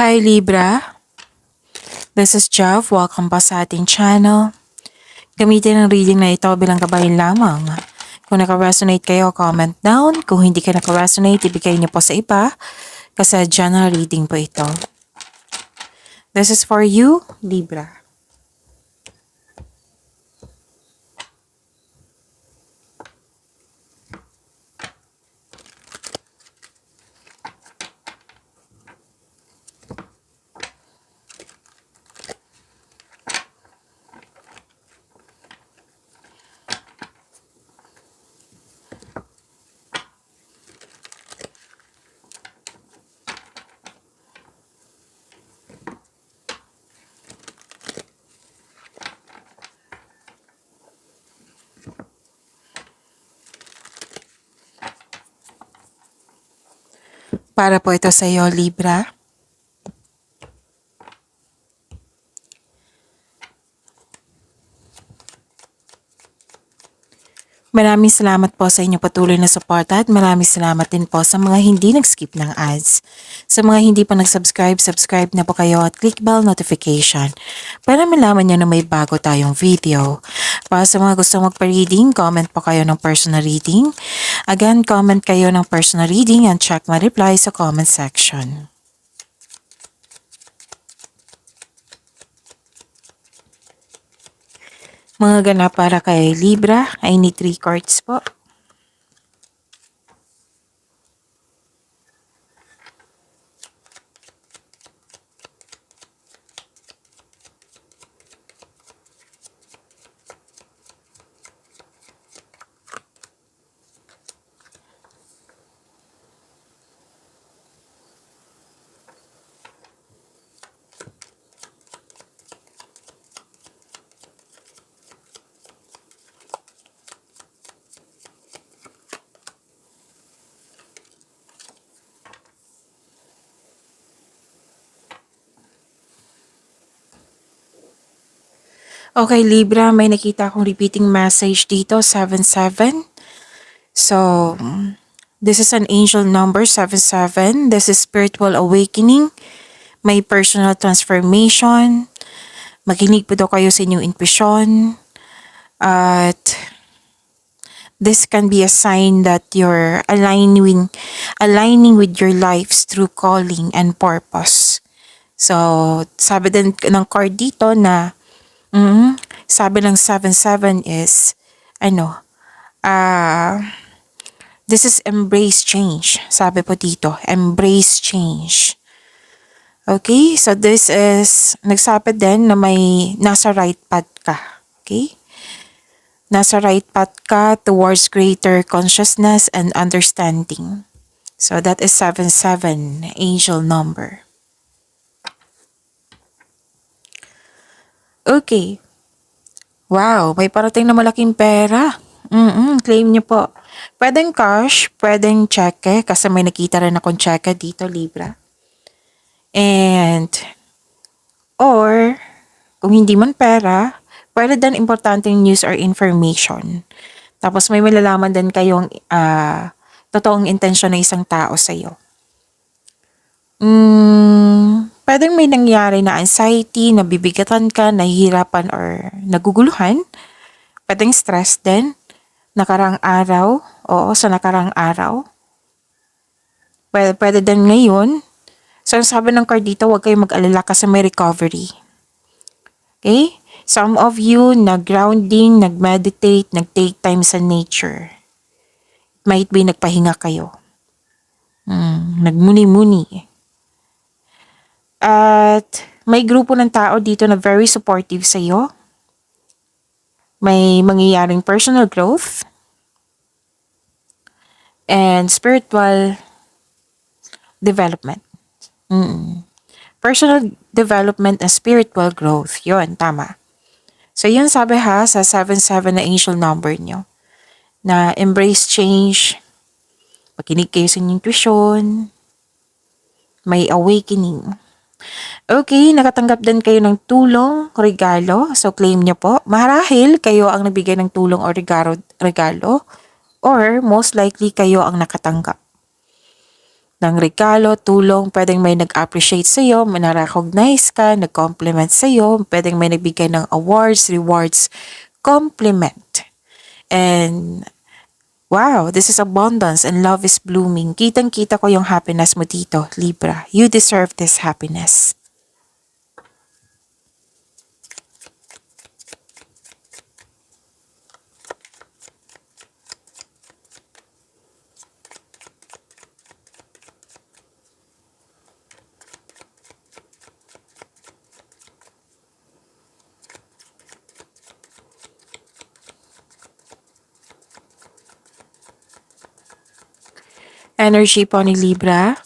Hi Libra, this is Jeff. Welcome pa sa ating channel. Gamitin ang reading na ito bilang kabayan lamang. Kung naka-resonate kayo, comment down. Kung hindi ka naka-resonate, ibigay niyo po sa iba kasi general reading po ito. This is for you, Libra. Para po ito sa iyo, Libra. Maraming salamat po sa inyong patuloy na suporta at maraming salamat din po sa mga hindi nag-skip ng ads. Sa mga hindi pa nag-subscribe, subscribe na po kayo at click bell notification para malaman nyo na may bago tayong video. Para sa mga gusto magpa-reading, comment po kayo ng personal reading. Again, comment kayo ng personal reading and check my reply sa comment section. Mga ganap para kay Libra, I need 3 cards po. Okay, Libra, may nakita akong repeating message dito, 77. So, this is an angel number, 77. This is spiritual awakening. May personal transformation. Makinig po daw kayo sa inyong intuition. At this can be a sign that you're aligning with your life's true calling and purpose. So, sabi din ng card dito na sabi ng 77 is, this is embrace change. Sabi po dito, embrace change. Okay, so this is, nagsabi din na may nasa right path ka. Okay? Nasa right path ka towards greater consciousness and understanding. So that is 77, angel number. Okay. Wow, may parating na malaking pera. Claim niyo po. Pwedeng cash, pwedeng cheque, kasi may nakita rin akong cheque dito, Libra. And, or, kung hindi man pera, pwede din importanteng news or information. Tapos may malalaman din kayong totoong intensyon ng isang tao sa'yo. Pwedeng may nangyari na anxiety, nabibigatan ka, nahihirapan or naguguluhan. Pwedeng stress din. Nakarang araw. Oo, sa nakarang araw. Pwede din ngayon. So, sabi ng card dito, huwag kayong mag-alala kasi may recovery. Okay? Some of you, nag-grounding, nag-meditate, nag-take time sa nature. Might be nagpahinga kayo. Nagmuni-muni. At may grupo ng tao dito na very supportive sa iyo. May mangyayaring personal growth and spiritual development. Personal development and spiritual growth. Yun, tama. So yun sabi ha, sa 77 na angel number nyo. Na embrace change, makinig kayo sa inyong intuition, may awakening. Okay, nakatanggap din kayo ng tulong, regalo. So, claim nyo po. Marahil kayo ang nagbigay ng tulong o regalo. Or, most likely, kayo ang nakatanggap. ng regalo, tulong, pwedeng may nag-appreciate sa'yo, may na-recognize ka, nag-compliment sa'yo, pwedeng may nagbigay ng awards, rewards, compliment. And wow, this is abundance and love is blooming. Kitang-kita ko yung happiness mo dito, Libra. You deserve this happiness. Energy po ni Libra.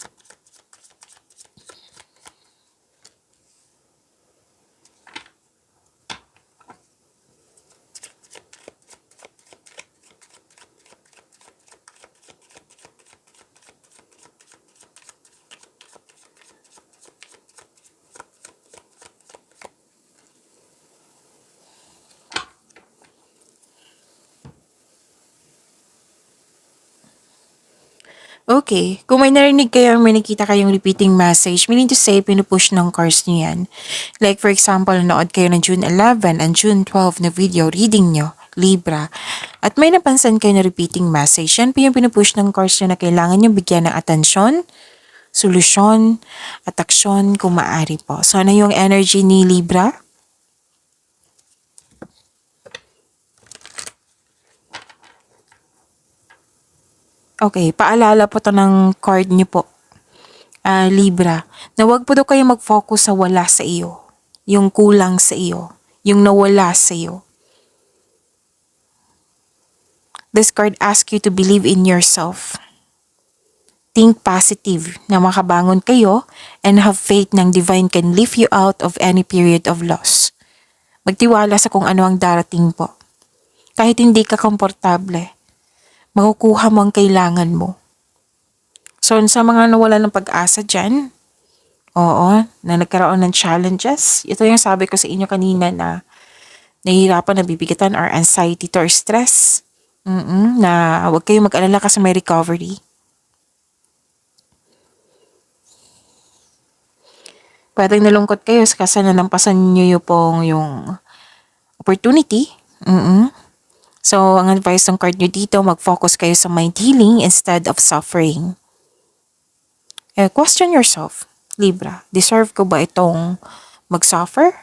Okay, kung may narinig kayo, may nakita kayong repeating message, meaning to say, pinupush ng cards nyo yan. Like for example, nanood kayo ng June 11 and June 12 na video reading nyo, Libra. At may napansin kayo na repeating message, yan po yung pinupush ng cards nyo na kailangan nyo bigyan ng atensyon, solusyon, at aksyon kung maaari po. So ano yung energy ni Libra? Okay, paalala po to ng card niyo po, Libra, na wag po daw kayo mag-focus sa wala sa iyo, yung kulang sa iyo, yung nawala sa iyo. This card asks you to believe in yourself. Think positive na makabangon kayo and have faith ng divine can lift you out of any period of loss. Magtiwala sa kung ano ang darating po. Kahit hindi ka komportable, makukuha mo ang kailangan mo. So, sa mga nawala ng pag-asa dyan, oo, na nagkaroon ng challenges, ito yung sabi ko sa inyo kanina na nahihirapan, nabibigatan, or anxiety or stress, na huwag kayong mag-alala kasi may recovery. Pwedeng nalungkot kayo kasi nalampasan nyo yung opportunity. So, ang advice ng card nyo dito, mag-focus kayo sa mind healing instead of suffering. Question yourself, Libra, deserve ko ba itong mag-suffer?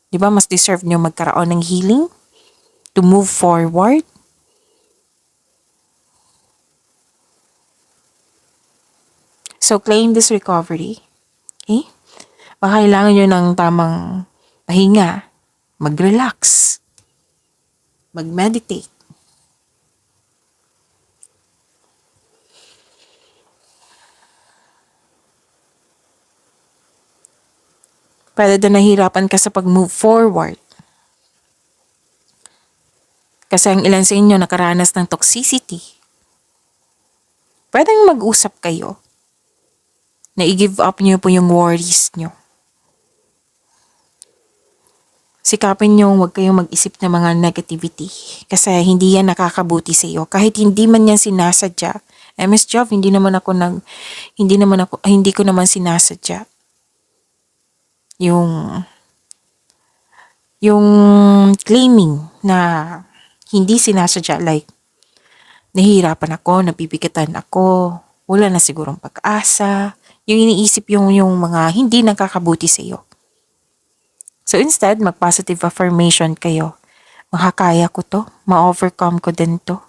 Di ba mas deserve nyo magkaroon ng healing to move forward? So, claim this recovery. Okay? Baka kailangan nyo ng tamang pahinga, mag-relax, mag-meditate. Pwede din nahihirapan ka sa pag-move forward. Kasi ang ilan sa inyo nakaranas ng toxicity. Pwedeng mag-usap kayo na i-give up nyo po yung worries nyo. Sikapin nyo huwag kayong mag-isip ng mga negativity kasi hindi yan nakakabuti sa iyo. Kahit hindi man yan sinasadya. Miss Jov, hindi ko naman sinasadya. Yung claiming na hindi sinasadya, like nahihirapan ako, nabibigatan ako, wala na sigurong pag-asa, yung iniisip yung mga hindi nakakabuti sa iyo. So instead, mag-positive affirmation kayo. Makakaya ko to, ma-overcome ko din to.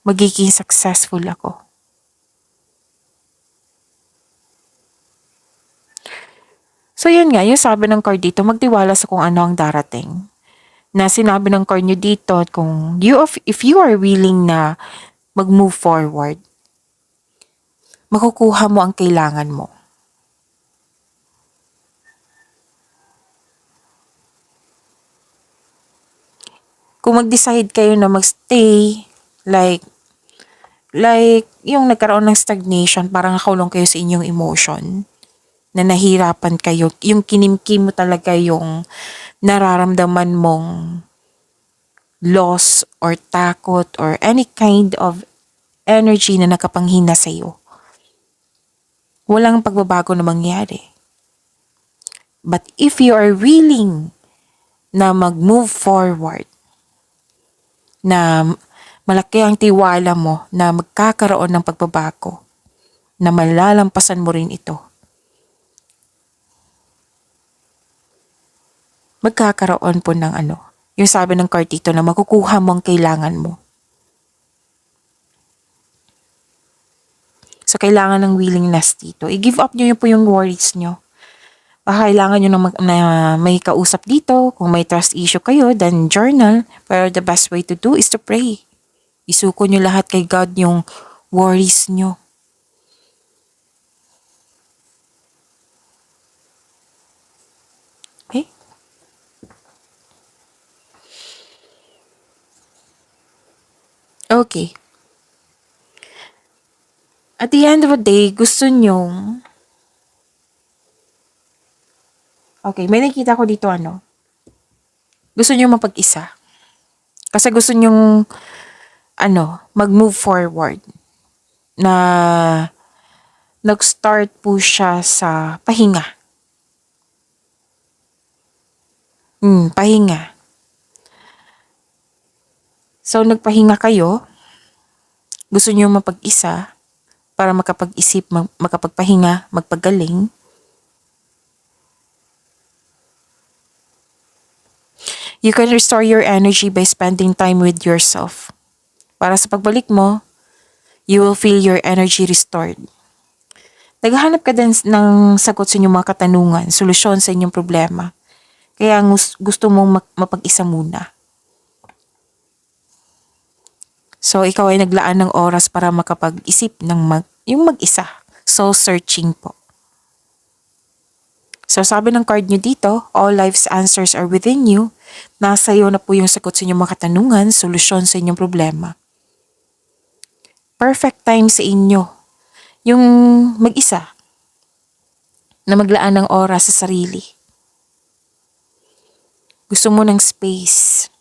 Magiging successful ako. So yun nga, yung sabi ng card dito, magtiwala sa kung ano ang darating. Na sinabi ng card nyo dito, if you are willing na mag-move forward, makukuha mo ang kailangan mo. Kung mag-decide kayo na magstay, like yung nagkaroon ng stagnation, parang nakulong kayo sa inyong emotion, na nahirapan kayo, yung kinimkim mo talaga yung nararamdaman mong loss or takot or any kind of energy na nakapanghina sa iyo. Walang pagbabago na mangyari. But if you are willing na mag-move forward, na malaki ang tiwala mo na magkakaroon ng pagbabago, na malalampasan mo rin ito, magkakaroon po ng yung sabi ng card dito na makukuha mo ang kailangan mo. So, kailangan ng willingness dito. I-give up nyo yun po yung worries nyo. Kailangan nyo na may kausap dito. Kung may trust issue kayo, then journal. Pero the best way to do is to pray. Isuko nyo lahat kay God yung worries nyo. Okay? Okay. At the end of the day, gusto nyong... Okay, may nakita ko dito gusto nyo mapag-isa. Kasi gusto nyong mag-move forward. Na nag-start po siya sa pahinga. Pahinga. So, nagpahinga kayo. Gusto nyo mapag-isa para makapag-isip, makapagpahinga, magpagaling. You can restore your energy by spending time with yourself. Para sa pagbalik mo, you will feel your energy restored. Naghahanap ka din ng sagot sa inyong mga katanungan, solusyon sa inyong problema. Kaya gusto mong mapag-isa muna. So, ikaw ay naglaan ng oras para makapag-isip ng yung mag-isa. Soul searching po. So, sabi ng card nyo dito, all life's answers are within you. Nasa iyo na po yung sagot sa inyong mga katanungan, solusyon sa inyong problema. Perfect time sa inyo. Yung mag-isa. Na maglaan ng oras sa sarili. Gusto mo ng space.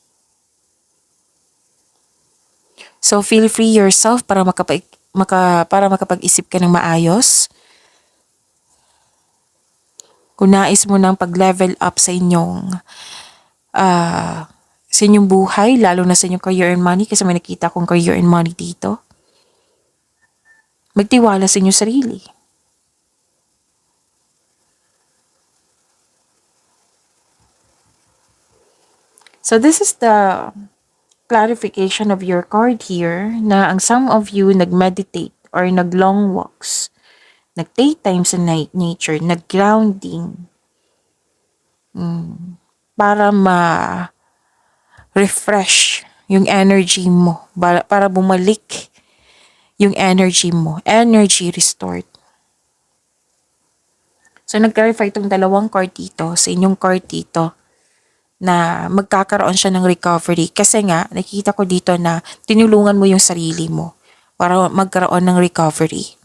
So, feel free yourself para makapag-isip ka ng maayos. Kung nais mo ng pag-level up sa inyong buhay, lalo na sa inyong career and money, kasi may nakita akong career and money dito. Magtiwala sa inyong sarili. So this is the clarification of your card here na ang some of you nag-meditate or nag-long walks, nag-take time sa nature, nag-grounding, para ma-refresh yung energy mo, para bumalik yung energy mo, energy restored. So, nag-clarify itong dalawang card dito, sa inyong card dito, na magkakaroon siya ng recovery. Kasi nga, nakita ko dito na tinulungan mo yung sarili mo para magkaroon ng recovery.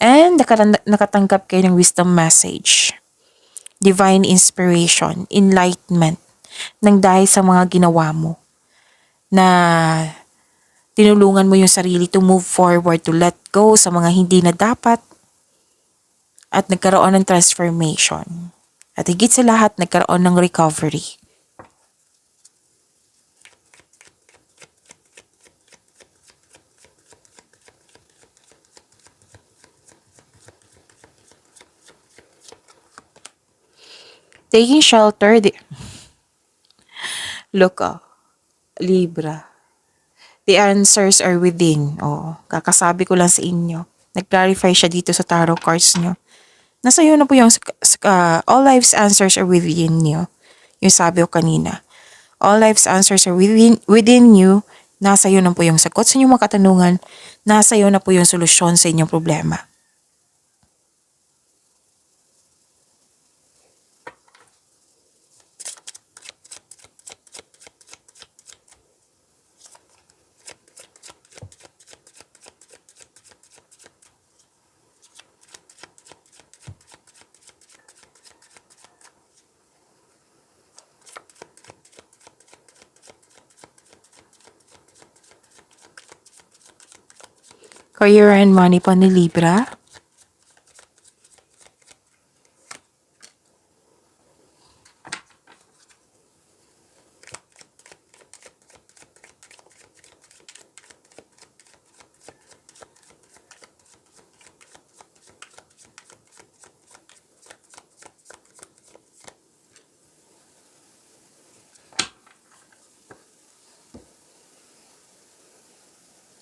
And nakatanggap kayo ng wisdom message, divine inspiration, enlightenment, nang dahil sa mga ginawa mo, na tinulungan mo yung sarili to move forward, to let go sa mga hindi na dapat, at nagkaroon ng transformation. At higit sa lahat, nagkaroon ng recovery. Taking shelter, look, Libra. The answers are within. Kakasabi ko lang sa inyo. Nag-clarify siya dito sa tarot cards nyo. Nasa iyo na po yung all life's answers are within you. Yung sabi ko kanina. All life's answers are within you. Nasa iyo na po yung sagot sa inyong mga katanungan. Nasa iyo na po yung solusyon sa inyong problema. Career and money po ni Libra.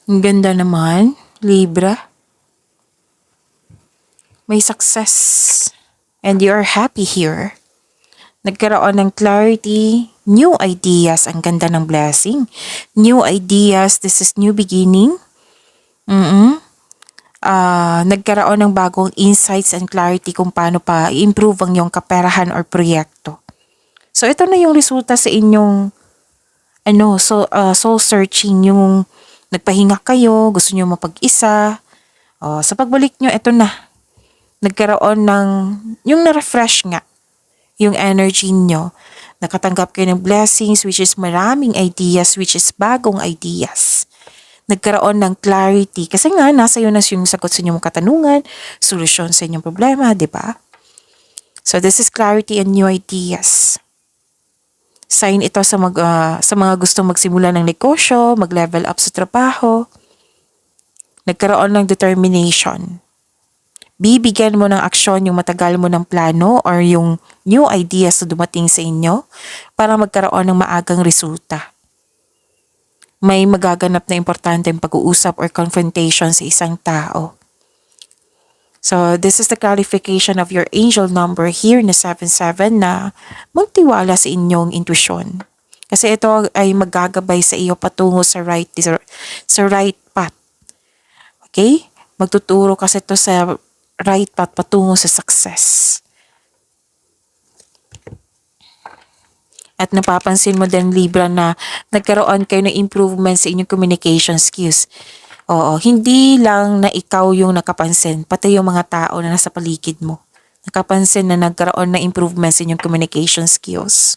Ang ganda naman, Libra. May success. And you're happy here. Nagkaroon ng clarity, new ideas, ang ganda ng blessing. New ideas, this is new beginning. Nagkaroon ng bagong insights and clarity kung paano pa i-improve ang iyong kaperahan or proyekto. So ito na yung resulta sa inyong soul searching, yung nagpahinga kayo, gusto niyo mapag-isa. Sa pagbalik niyo, ito na. Nagkaroon ng, yung na-refresh nga, yung energy niyo. Nakatanggap kayo ng blessings, which is maraming ideas, which is bagong ideas. Nagkaroon ng clarity. Kasi nga, nasa iyo na yung sagot sa inyong katanungan, solusyon sa inyong problema, di ba? So this is clarity and new ideas. Sign ito sa mga gustong magsimula ng negosyo, mag-level up sa trabaho. Nagkaroon ng determination. Bibigyan mo ng aksyon yung matagal mo ng plano or yung new ideas na dumating sa inyo para magkaroon ng maagang resulta. May magaganap na importanteng pag-uusap or confrontation sa isang tao. So, this is the clarification of your angel number here na 77 na magtiwala sa inyong intuition. Kasi ito ay magagabay sa iyo patungo sa right path. Okay? Magtuturo kasi ito sa right path patungo sa success. At napapansin mo din, Libra, na nagkaroon kayo ng improvement sa inyong communication skills. Oo, hindi lang na ikaw yung nakapansin, pati yung mga tao na nasa paligid mo. Nakapansin na nagkaroon ng improvements sa inyong communication skills.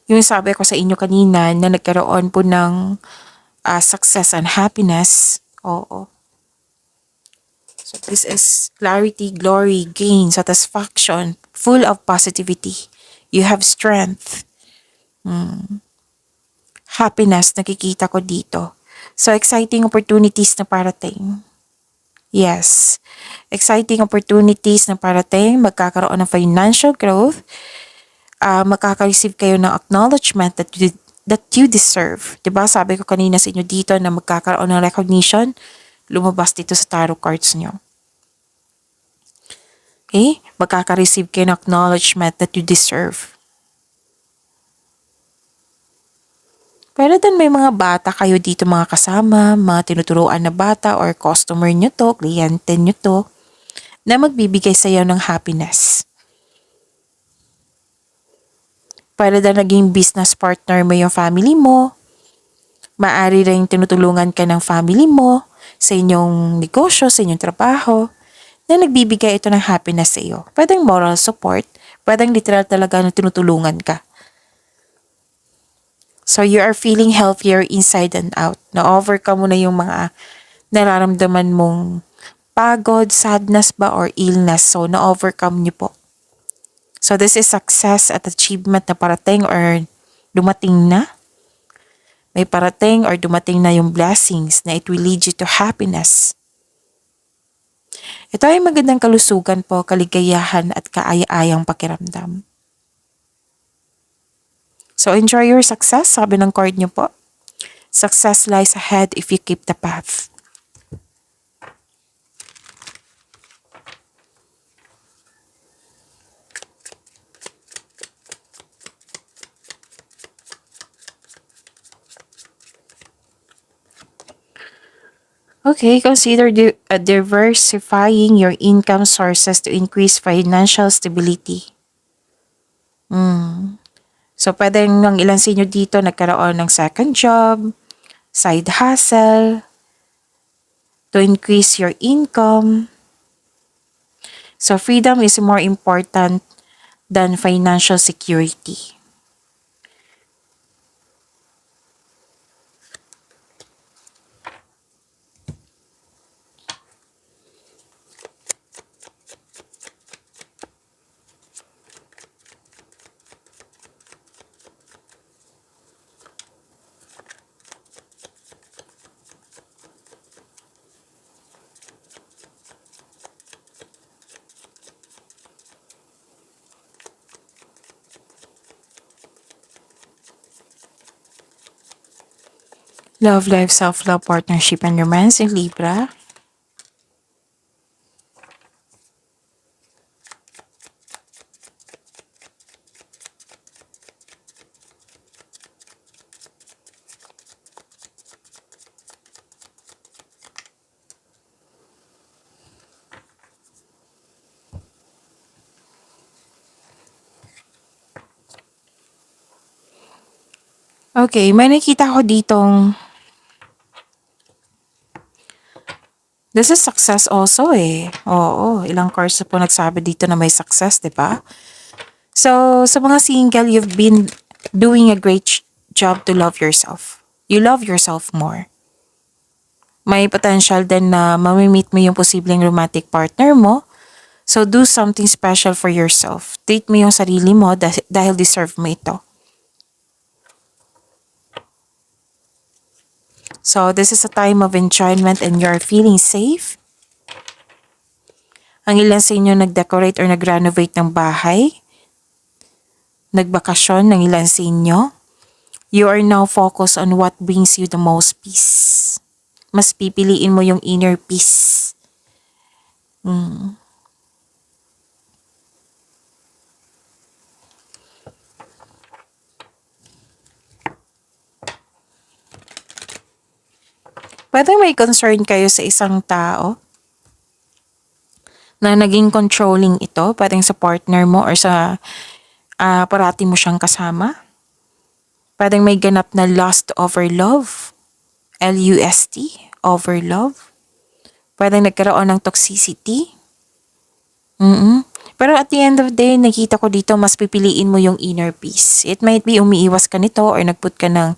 Yung sabi ko sa inyo kanina na nagkaroon po ng success and happiness. Oo. So this is clarity, glory, gain, satisfaction, full of positivity. You have strength. Happiness, nakikita ko dito. So, exciting opportunities na parating. Yes. Exciting opportunities na parating. Magkakaroon ng financial growth. Makaka-receive kayo ng acknowledgement that you deserve. Diba? Sabi ko kanina sa inyo dito na magkakaroon ng recognition. Lumabas dito sa tarot cards nyo. Okay? Magkaka-receive kayo ng acknowledgement that you deserve. Pero din may mga bata kayo dito mga kasama, mga tinuturuan na bata or customer nyo to, kliyente nyo to, na magbibigay sa iyo ng happiness. Para din naging business partner mo yung family mo, maaari rin tinutulungan ka ng family mo sa inyong negosyo, sa inyong trabaho, na nagbibigay ito ng happiness sa iyo. Pwedeng moral support, pwedeng literal talaga na tinutulungan ka. So, you are feeling healthier inside and out. Na-overcome mo na yung mga nararamdaman mong pagod, sadness ba, or illness. So, na-overcome niyo po. So, this is success at achievement na parating or dumating na. May parating or dumating na yung blessings na it will lead you to happiness. Ito ay magandang kalusugan po, kaligayahan at kaaya-ayang pakiramdam. So, enjoy your success. Sabi ng card niyo po. Success lies ahead if you keep the path. Okay, consider diversifying your income sources to increase financial stability. So, pwedeng ng ilan sa inyo dito nagkaroon ng second job, side hustle, to increase your income. So, freedom is more important than financial security. Love life, self-love, partnership, and romance in Libra. Okay, may nakita ko ditong this is success also eh. Oo, ilang cards po nagsabi dito na may success, di ba? So, sa mga single, you've been doing a great job to love yourself. You love yourself more. May potential din na mamimit mo yung posibleng romantic partner mo. So, do something special for yourself. Treat mo yung sarili mo dahil deserve mo ito. So, this is a time of enjoyment and you're feeling safe. Ang ilan sa inyo nag-decorate or nag-renovate ng bahay. Nagbakasyon ng ilan sa inyo. You are now focused on what brings you the most peace. Mas pipiliin mo yung inner peace. Pwede may concern kayo sa isang tao na naging controlling ito, pwedeng sa partner mo or sa parati mo siyang kasama. Pwedeng may ganap na lust over love, L-U-S-T, over love. Pwedeng nagkaroon ng toxicity. Pero at the end of the day, nakita ko dito, mas pipiliin mo yung inner peace. It might be umiiwas ka nito or nagput ka ng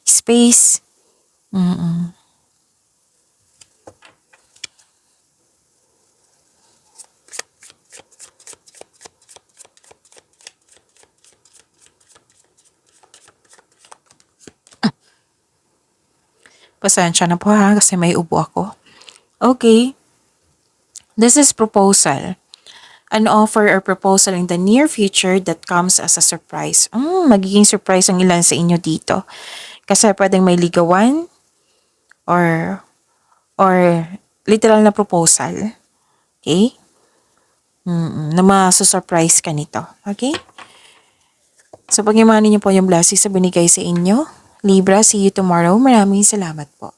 space. Pasensya na po ha, kasi may ubo ako. Okay. This is proposal. An offer or proposal in the near future that comes as a surprise. Magiging surprise ang ilan sa inyo dito. Kasi pwedeng may ligawan or literal na proposal. Okay? Na masusurprise ka nito. Okay? So, pag-imanin niyo po yung blessings sa binigay sa inyo. Libra, see you tomorrow. Maraming salamat po.